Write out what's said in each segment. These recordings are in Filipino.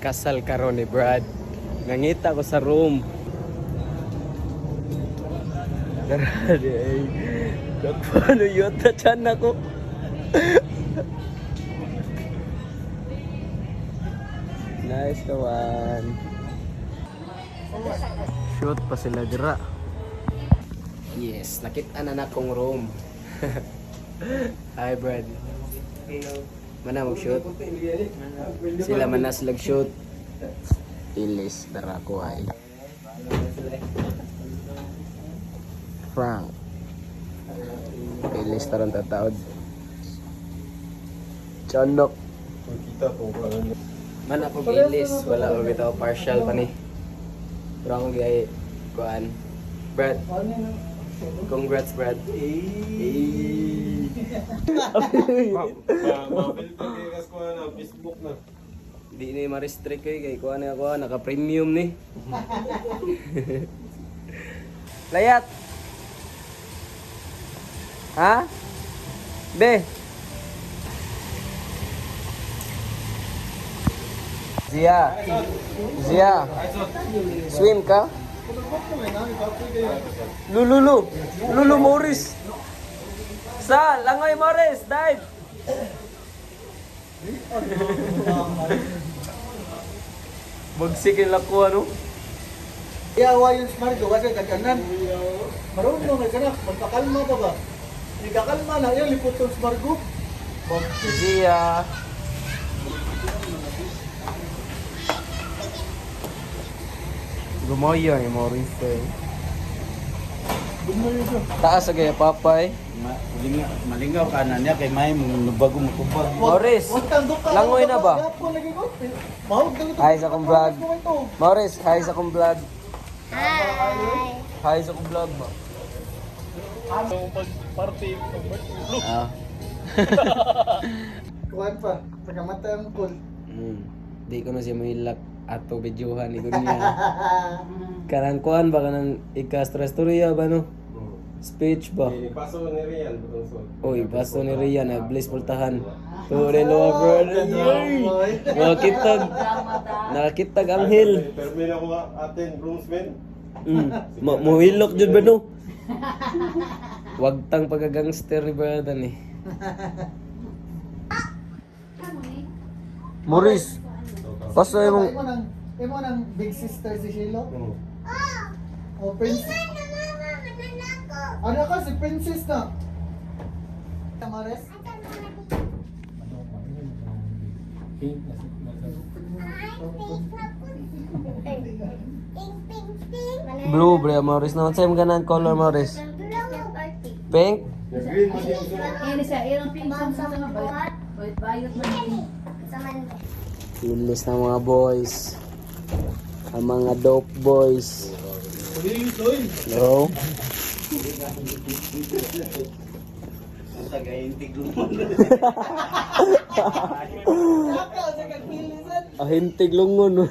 kasal karon ni Brad. Nangita ko sa room. Daradi ay. Paano yun? Tachan ako. Nice kawan. Shoot pa sila dira. Yes, nakita na kong room. Hi Brad. Mana mag-shoot? Sila man sila shoot. Ilis dara ko ay. Frank. Ilis taron tataod. Chonok. Kita po ba? Man ako gilis, wala ko bitaw partial pa ni. Pero akong gay kuan. Brad. Congrats Brad. Mapilpikas ko na Facebook na. Di ni ma-restrict kay kuan ako naka-premium ni. Layat. Ha? Be. Zia. Zia. Swim ka? Lulu. Lulu Morris. Sa, langoy Morris, dive. Magsikin lang ko ano? Iyawa yung smart ko kasi kaganan. Marunong na ka na, magpakalma ka ba? Ikakalma na, yan lipot yung smart ko. Zia. Gumoyo ni Morris eh. Gumayo siya. Taas sa gaya papay. Malingaw ka na niya kay may bago matubag. Morris, langoy na ba? Hi sa akong vlog. Morris, hi sa akong vlog. Hi sa akong vlog ba? Party, Ah. kuhan pa, pagkamata ang pool. Di ko na siya mahilak ato videohan ni niya. Kanang kuhan ba kanang ikastra-storya ba no? Speech ba? Paso ni Rian butong sol. Oy, pasto ni Rian na bliss pultahan. Tore lo brother. Nakakitag anghel. Pero may ako atin groomsmen. Muhilok jud ba no? Wag tang pagagangster ni brother ni. Morris, paso imong Imo nang big sister si Shilo? O princess? Ano ka si princess na? Tamares? blue bre Morris na same ganan color Morris. Pink? Green mo din so. Ini sa irang pinsan sa mga bayot man din. Lilis ng mga boys. Ang mga dope boys. Hello? Ahintig lungon.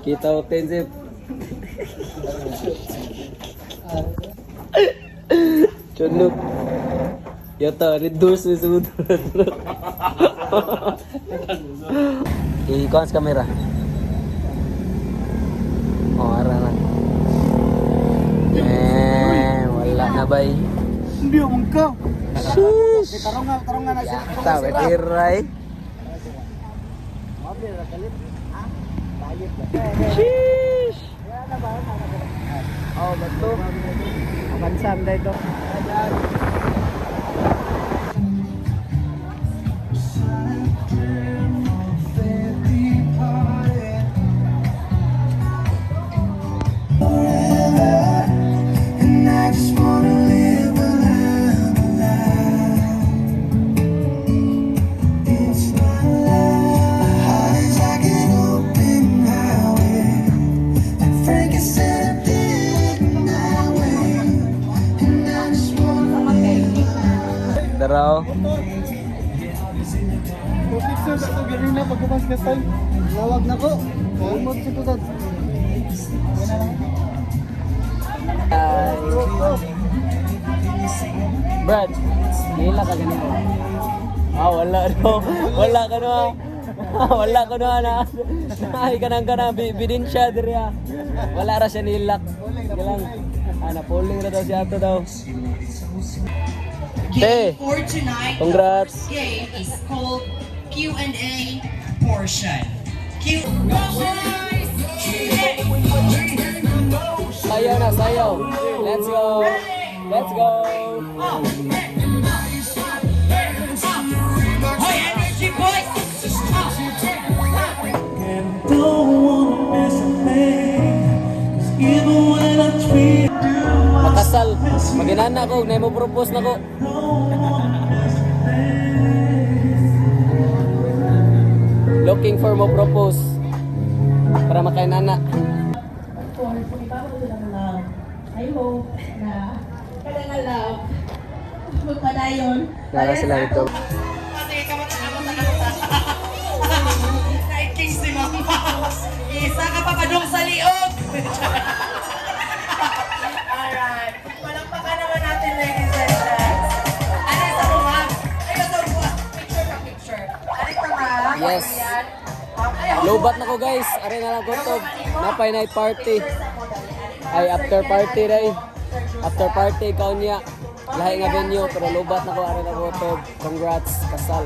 Kita o tensip. Chunok. Yata, reduce ni sumut. Ikuan sa kamera. Oh, ara na. Wala na bay. Hindi mo ka. Sheesh. Tarong na siya. Tawe tiray. Sheesh. Oh, betul. Avansam dah itu. Daraw. Picture sa ito, gano'n na pagkumas ka style. Lawag na ko. Kalmot si Tudad. Brad, gila ka ganito. Ah, wala no. Wala ka no. Wala ko na. Ay, kanang bidin siya diri. Wala ra siya nilak. Galang. Napuling na daw siya ato daw. Te, For tonight, congrats. the game is called Q&A portion. Sayaw na, sayaw. Let's go. Let's go. Hoy, energy boys! Makasal. Maginana ko, na mo propose na ko. Looking for mo propose. Para makainana. I hope na kadangalaw magpadayon. Nara sila ito. Pati ka Naikis si Mama. Isa ka papadong sa liog. Alright. Palakpakan naman natin, ladies and gents. Ano yung sa mga? Ay, sa mga. Picture ka, picture. Ano yung mga? Yes. Lobat na ko guys. Are na lang ko. Napay night party. Ay, after party ray. After party, ikaw niya. Lahi nga venue, pero lobat na ko. Are na ko. Congrats, kasal.